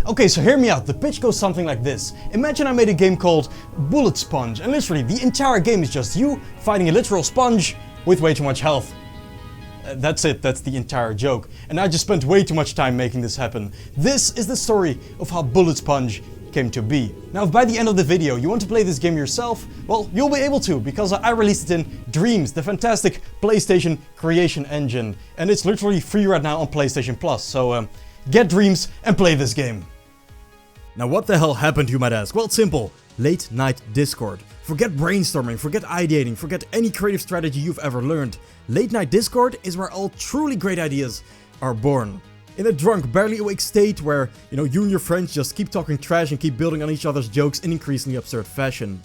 Okay, so hear me out. The pitch goes something like this. Imagine I made a game called Bullet Sponge, and literally the entire game is just you fighting a literal sponge with way too much health. That's it, that's the entire joke. And I just spent way too much time making this happen. This is the story of how Bullet Sponge came to be. Now, if by the end of the video you want to play this game yourself, well, you'll be able to, because I released it in Dreams, the fantastic PlayStation creation engine. And it's literally free right now on PlayStation Plus, so get Dreams and play this game. Now, what the hell happened, you might ask? Well, it's simple. Late night Discord. Forget brainstorming, forget ideating, forget any creative strategy you've ever learned. Late night Discord is where all truly great ideas are born. In a drunk, barely awake state where, you and your friends just keep talking trash and keep building on each other's jokes in increasingly absurd fashion.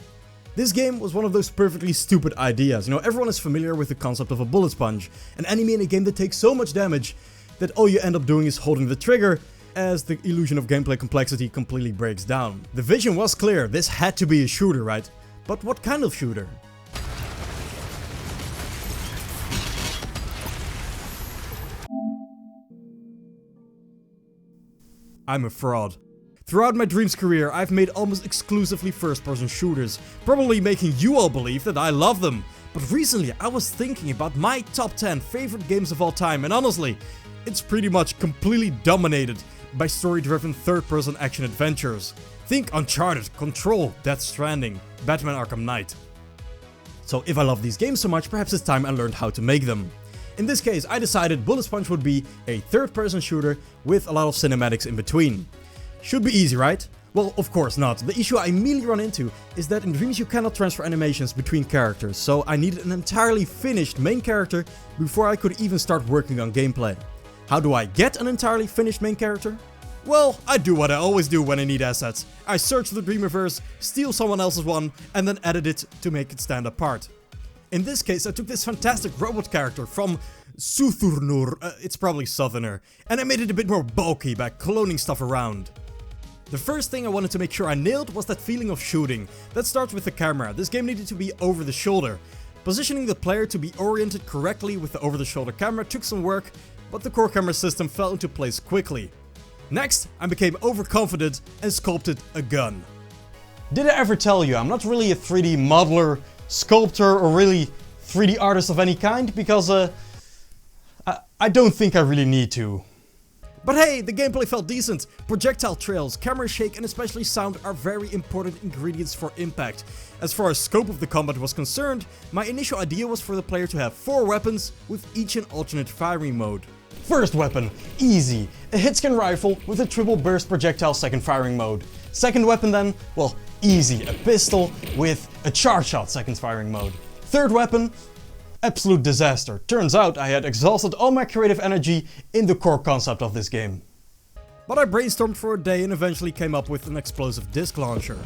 This game was one of those perfectly stupid ideas. Everyone is familiar with the concept of a bullet sponge, an enemy in a game that takes so much damage that all you end up doing is holding the trigger as the illusion of gameplay complexity completely breaks down. The vision was clear, this had to be a shooter, right? But what kind of shooter? I'm a fraud. Throughout my Dreams career, I've made almost exclusively first-person shooters, probably making you all believe that I love them. But recently, I was thinking about my top 10 favorite games of all time, and honestly, it's pretty much completely dominated by story-driven third-person action adventures. Think Uncharted, Control, Death Stranding, Batman Arkham Knight. So if I love these games so much, perhaps it's time I learned how to make them. In this case, I decided Bullet Sponge would be a third-person shooter with a lot of cinematics in between. Should be easy, right? Well, of course not. The issue I immediately run into is that in Dreams you cannot transfer animations between characters, so I needed an entirely finished main character before I could even start working on gameplay. How do I get an entirely finished main character? Well, I do what I always do when I need assets. I search the Dreamiverse, steal someone else's one, and then edit it to make it stand apart. In this case, I took this fantastic robot character from Suthurnur, it's probably Southerner, and I made it a bit more bulky by cloning stuff around. The first thing I wanted to make sure I nailed was that feeling of shooting. That starts with the camera. This game needed to be over the shoulder. Positioning the player to be oriented correctly with the over the shoulder camera took some work, but the core camera system fell into place quickly. Next, I became overconfident and sculpted a gun. Did I ever tell you I'm not really a 3D modeler, sculptor, or really 3D artist of any kind? Because I don't think I really need to. But hey, the gameplay felt decent. Projectile trails, camera shake, and especially sound are very important ingredients for impact. As far as scope of the combat was concerned, my initial idea was for the player to have 4 weapons with each an alternate firing mode. First weapon, easy, a hitscan rifle with a triple burst projectile second firing mode. Second weapon then, well, easy, a pistol with a charge shot second firing mode. Third weapon, absolute disaster. Turns out I had exhausted all my creative energy in the core concept of this game. But I brainstormed for a day and eventually came up with an explosive disc launcher.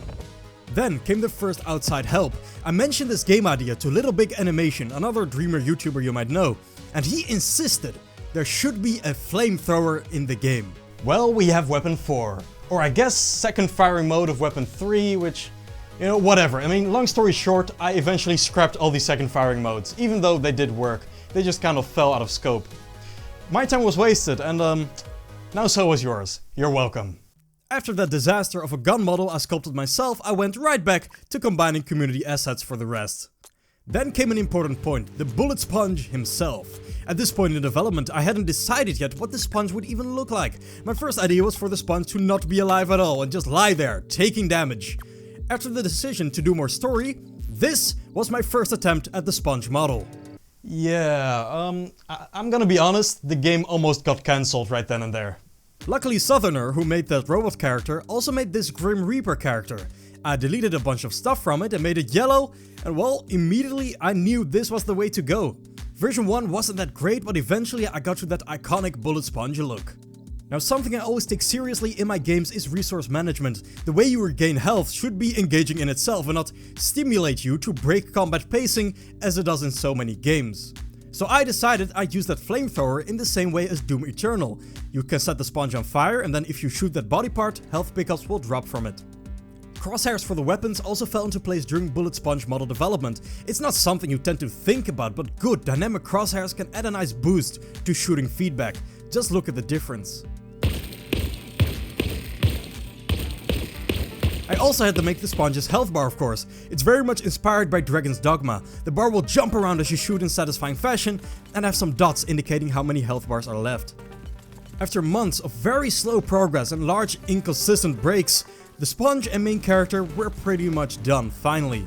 Then came the first outside help. I mentioned this game idea to Little Big Animation, another Dreamer YouTuber you might know, and he insisted there should be a flamethrower in the game. Well, we have weapon 4, or I guess second firing mode of weapon 3, which, whatever. I mean, long story short, I eventually scrapped all these second firing modes, even though they did work. They just kind of fell out of scope. My time was wasted, and now so was yours. You're welcome. After that disaster of a gun model I sculpted myself, I went right back to combining community assets for the rest. Then came an important point, the Bullet Sponge himself. At this point in development, I hadn't decided yet what the sponge would even look like. My first idea was for the sponge to not be alive at all and just lie there, taking damage. After the decision to do more story, this was my first attempt at the sponge model. Yeah, I'm gonna be honest, the game almost got cancelled right then and there. Luckily Southerner, who made that robot character, also made this Grim Reaper character. I deleted a bunch of stuff from it and made it yellow, and well, immediately I knew this was the way to go. Version 1 wasn't that great, but eventually I got to that iconic bullet sponge look. Now, something I always take seriously in my games is resource management. The way you regain health should be engaging in itself and not stimulate you to break combat pacing as it does in so many games. So I decided I'd use that flamethrower in the same way as Doom Eternal. You can set the sponge on fire, and then if you shoot that body part, health pickups will drop from it. Crosshairs for the weapons also fell into place during Bullet Sponge model development. It's not something you tend to think about, but good dynamic crosshairs can add a nice boost to shooting feedback. Just look at the difference. I also had to make the sponge's health bar, of course. It's very much inspired by Dragon's Dogma. The bar will jump around as you shoot in satisfying fashion and have some dots indicating how many health bars are left. After months of very slow progress and large inconsistent breaks, the sponge and main character were pretty much done finally.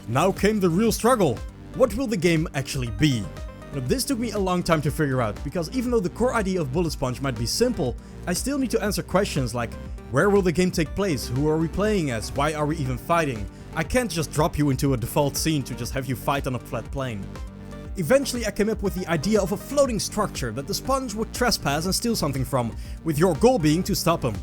Now came the real struggle. What will the game actually be? Now, this took me a long time to figure out, because even though the core idea of Bullet Sponge might be simple, I still need to answer questions like, where will the game take place, who are we playing as, why are we even fighting? I can't just drop you into a default scene to just have you fight on a flat plane. Eventually I came up with the idea of a floating structure that the sponge would trespass and steal something from, with your goal being to stop him.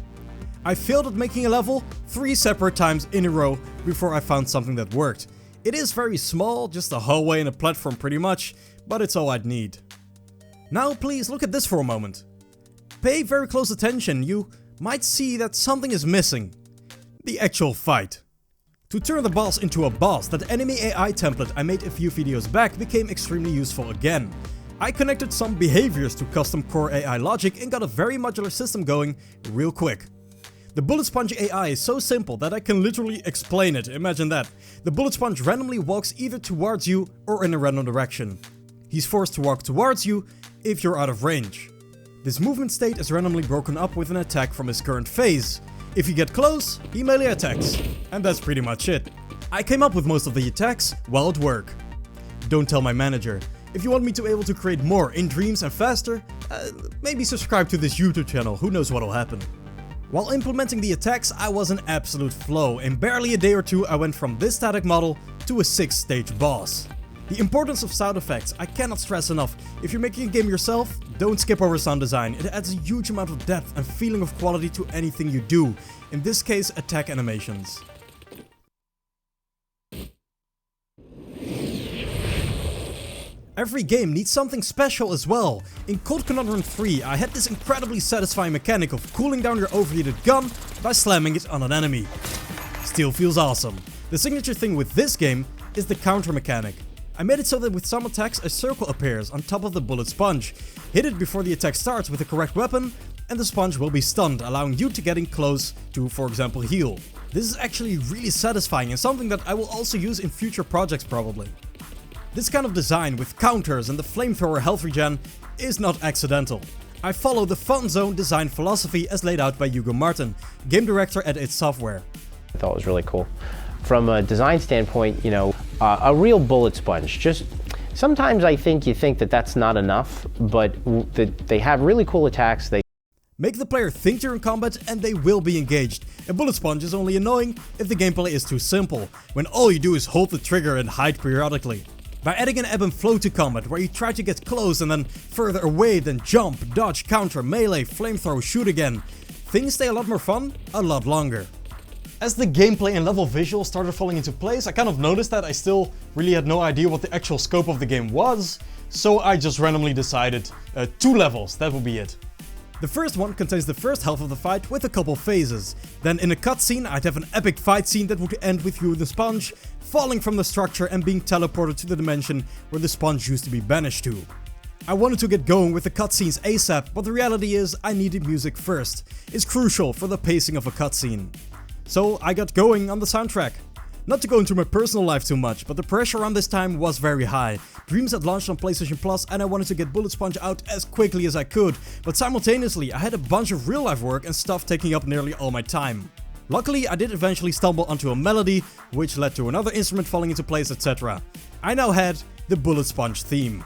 I failed at making a level 3 separate times in a row before I found something that worked. It is very small, just a hallway and a platform pretty much, but it's all I'd need. Now please look at this for a moment. Pay very close attention, you might see that something is missing. The actual fight. To turn the boss into a boss, that enemy AI template I made a few videos back became extremely useful again. I connected some behaviors to custom core AI logic and got a very modular system going real quick. The Bullet Sponge AI is so simple that I can literally explain it, imagine that. The Bullet Sponge randomly walks either towards you or in a random direction. He's forced to walk towards you if you're out of range. This movement state is randomly broken up with an attack from his current phase. If you get close, he melee attacks. And that's pretty much it. I came up with most of the attacks while at work. Don't tell my manager. If you want me to be able to create more in Dreams and faster, maybe subscribe to this YouTube channel, who knows what'll happen. While implementing the attacks, I was an absolute flow. In barely a day or two, I went from this static model to a 6-stage boss. The importance of sound effects I cannot stress enough. If you're making a game yourself, don't skip over sound design. It adds a huge amount of depth and feeling of quality to anything you do. In this case, attack animations. Every game needs something special as well. In Cold Conundrum 3, I had this incredibly satisfying mechanic of cooling down your overheated gun by slamming it on an enemy. Still feels awesome. The signature thing with this game is the counter mechanic. I made it so that with some attacks a circle appears on top of the bullet sponge. Hit it before the attack starts with the correct weapon and the sponge will be stunned, allowing you to get in close to, for example, heal. This is actually really satisfying and something that I will also use in future projects probably. This kind of design with counters and the flamethrower health regen is not accidental. I follow the Fun Zone design philosophy as laid out by Hugo Martin, game director at id Software. I thought it was really cool. From a design standpoint, you know, a real bullet sponge. Just sometimes I think you think that that's not enough, but they have really cool attacks. They make the player think you're in combat and they will be engaged. A bullet sponge is only annoying if the gameplay is too simple, when all you do is hold the trigger and hide periodically. By adding an ebb and flow to combat, where you try to get close and then further away, then jump, dodge, counter, melee, flamethrow, shoot again, things stay a lot more fun, a lot longer. As the gameplay and level visuals started falling into place, I kind of noticed that I still really had no idea what the actual scope of the game was, so I just randomly decided 2 levels, that would be it. The first one contains the first half of the fight with a couple phases. Then in a cutscene I'd have an epic fight scene that would end with you and the sponge falling from the structure and being teleported to the dimension where the sponge used to be banished to. I wanted to get going with the cutscenes ASAP, but the reality is I needed music first. It's crucial for the pacing of a cutscene. So I got going on the soundtrack. Not to go into my personal life too much, but the pressure around this time was very high. Dreams had launched on PlayStation Plus and I wanted to get Bullet Sponge out as quickly as I could, but simultaneously I had a bunch of real life work and stuff taking up nearly all my time. Luckily I did eventually stumble onto a melody, which led to another instrument falling into place, etc. I now had the Bullet Sponge theme.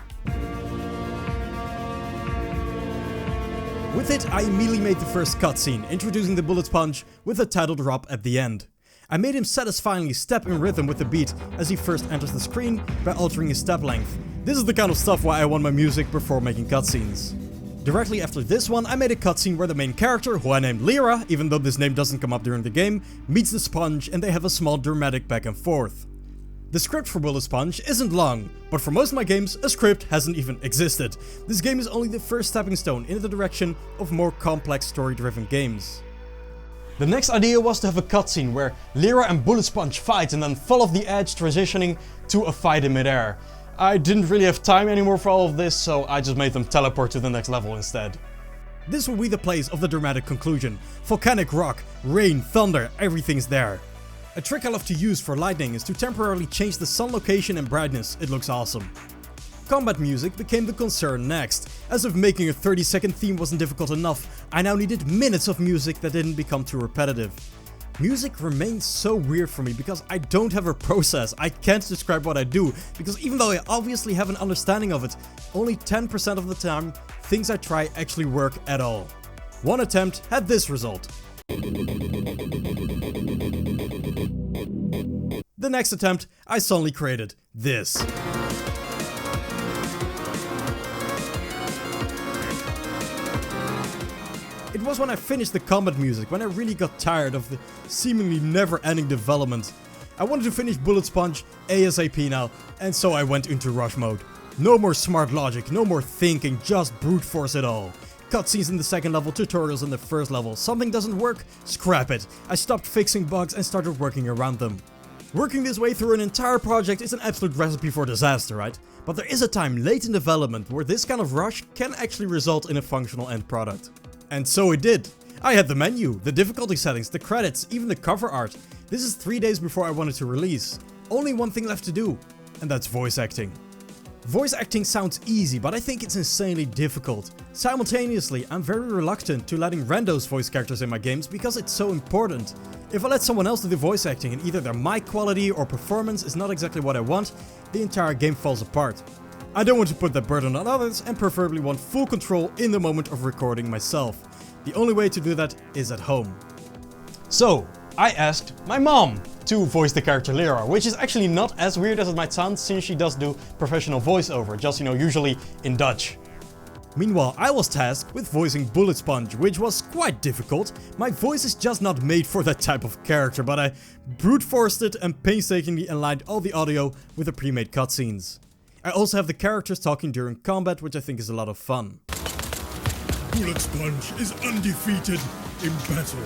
With it, I immediately made the first cutscene, introducing the Bullet Sponge with a title drop at the end. I made him satisfyingly step in rhythm with the beat as he first enters the screen by altering his step length. This is the kind of stuff why I want my music before making cutscenes. Directly after this one, I made a cutscene where the main character, who I named Lyra, even though this name doesn't come up during the game, meets the sponge and they have a small dramatic back and forth. The script for Bullet Sponge isn't long, but for most of my games, a script hasn't even existed. This game is only the first stepping stone in the direction of more complex story-driven games. The next idea was to have a cutscene where Lyra and Bullet Sponge fight and then fall off the edge, transitioning to a fight in midair. I didn't really have time anymore for all of this, so I just made them teleport to the next level instead. This will be the place of the dramatic conclusion. Volcanic rock, rain, thunder, everything's there. A trick I love to use for lighting is to temporarily change the sun location and brightness. It looks awesome. Combat music became the concern next. As if making a 30-second theme wasn't difficult enough, I now needed minutes of music that didn't become too repetitive. Music remains so weird for me because I don't have a process. I can't describe what I do, because even though I obviously have an understanding of it, only 10% of the time things I try actually work at all. One attempt had this result. The next attempt, I suddenly created this. It was when I finished the combat music when I really got tired of the seemingly never-ending development. I wanted to finish Bullet Sponge ASAP now, and so I went into rush mode. No more smart logic, no more thinking, just brute force it all. Cutscenes in the second level, tutorials in the first level. Something doesn't work? Scrap it. I stopped fixing bugs and started working around them. Working this way through an entire project is an absolute recipe for disaster, right? But there is a time late in development where this kind of rush can actually result in a functional end product. And so it did. I had the menu, the difficulty settings, the credits, even the cover art. This is 3 days before I wanted to release. Only one thing left to do, and that's voice acting. Voice acting sounds easy, but I think it's insanely difficult. Simultaneously, I'm very reluctant to letting randos voice characters in my games because it's so important. If I let someone else do the voice acting and either their mic quality or performance is not exactly what I want, the entire game falls apart. I don't want to put that burden on others and preferably want full control in the moment of recording myself. The only way to do that is at home. So, I asked my mom to voice the character Lyra, which is actually not as weird as it might sound since she does do professional voiceover, just usually in Dutch. Meanwhile, I was tasked with voicing Bullet Sponge, which was quite difficult. My voice is just not made for that type of character, but I brute forced it and painstakingly aligned all the audio with the pre-made cutscenes. I also have the characters talking during combat, which I think is a lot of fun. Bullet Sponge is undefeated in battle.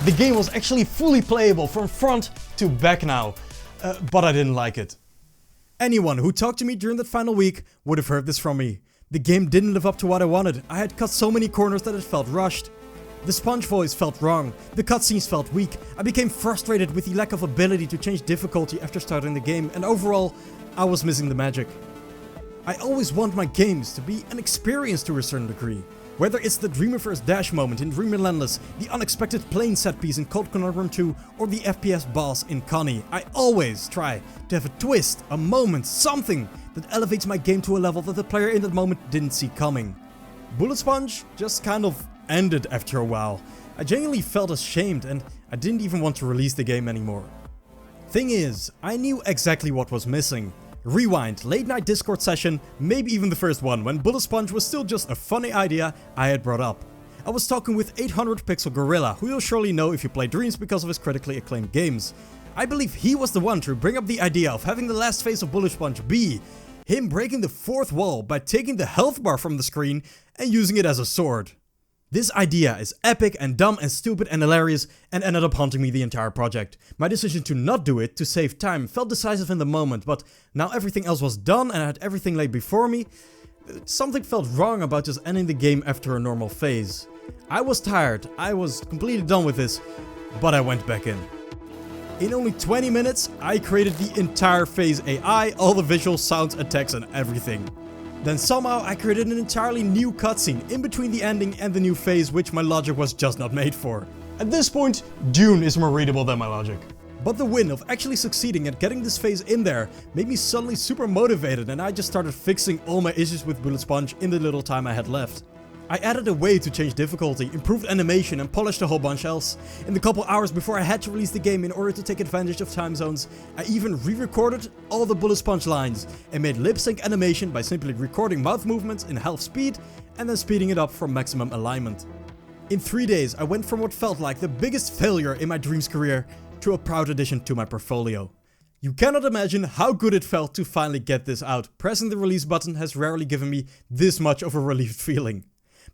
The game was actually fully playable from front to back now, but I didn't like it. Anyone who talked to me during that final week would have heard this from me. The game didn't live up to what I wanted. I had cut so many corners that it felt rushed. The Sponge voice felt wrong, the cutscenes felt weak, I became frustrated with the lack of ability to change difficulty after starting the game, and overall, I was missing the magic. I always want my games to be an experience to a certain degree. Whether it's the Dreamiverse dash moment in Dream Relentless, the unexpected plane set piece in Cold Conundrum 2, or the FPS boss in Connie, I always try to have a twist, a moment, something that elevates my game to a level that the player in that moment didn't see coming. Bullet Sponge just kind of ended after a while. I genuinely felt ashamed and I didn't even want to release the game anymore. Thing is, I knew exactly what was missing. Rewind, late night Discord session, maybe even the first one, when Bullet Sponge was still just a funny idea I had brought up. I was talking with 800 Pixel Gorilla, who you'll surely know if you play Dreams because of his critically acclaimed games. I believe he was the one to bring up the idea of having the last phase of Bullet Sponge be him breaking the fourth wall by taking the health bar from the screen and using it as a sword. This idea is epic and dumb and stupid and hilarious and ended up haunting me the entire project. My decision to not do it, to save time, felt decisive in the moment, but now everything else was done and I had everything laid before me. Something felt wrong about just ending the game after a normal phase. I was tired, I was completely done with this, but I went back in. In only 20 minutes, I created the entire phase AI, all the visuals, sounds, attacks and everything. Then somehow I created an entirely new cutscene in between the ending and the new phase, which my logic was just not made for. At this point, Dune is more readable than my logic. But the win of actually succeeding at getting this phase in there made me suddenly super motivated, and I just started fixing all my issues with Bullet Sponge in the little time I had left. I added a way to change difficulty, improved animation and polished a whole bunch else. In the couple hours before I had to release the game in order to take advantage of time zones, I even re-recorded all the Bullet Sponge lines and made lip-sync animation by simply recording mouth movements in half speed and then speeding it up for maximum alignment. In 3 days, I went from what felt like the biggest failure in my Dreams career to a proud addition to my portfolio. You cannot imagine how good it felt to finally get this out. Pressing the release button has rarely given me this much of a relieved feeling.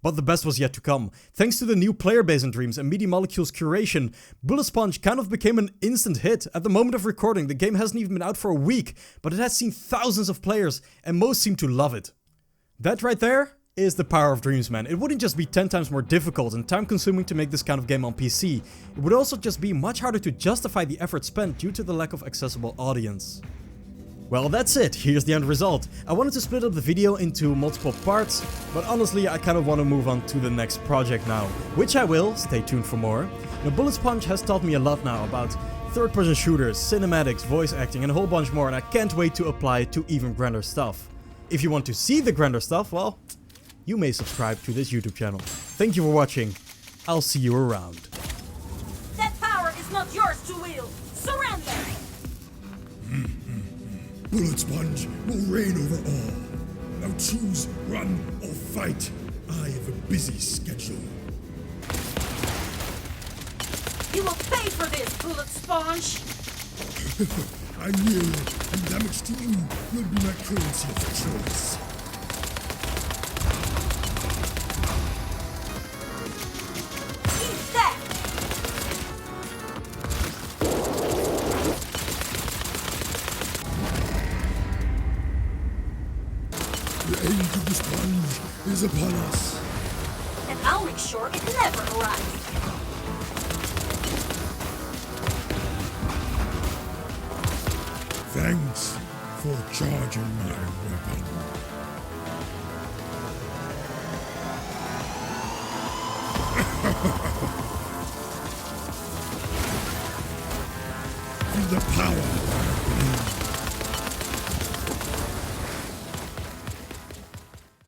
But the best was yet to come. Thanks to the new player base in Dreams and Media Molecule's curation, Bullet Sponge kind of became an instant hit. At the moment of recording, the game hasn't even been out for a week, but it has seen thousands of players and most seem to love it. That right there is the power of Dreams, man. It wouldn't just be 10 times more difficult and time consuming to make this kind of game on PC, it would also just be much harder to justify the effort spent due to the lack of accessible audience. Well, that's it. Here's the end result. I wanted to split up the video into multiple parts, but honestly I kind of want to move on to the next project now, which I will. Stay tuned for more. Now, Bullet Sponge has taught me a lot now about third-person shooters, cinematics, voice acting and a whole bunch more, and I can't wait to apply it to even grander stuff. If you want to see the grander stuff, well, you may subscribe to this YouTube channel. Thank you for watching. I'll see you around. That power is not yours to wield. Surrender! Bullet Sponge will reign over all. Now choose, run, or fight. I have a busy schedule. You will pay for this, Bullet Sponge! I will, and damage to you will be my currency of choice. Eat that! The end of the sponge is upon us. And I'll make sure it never arrives. Thanks for charging my weapon. Feel the power of my blade.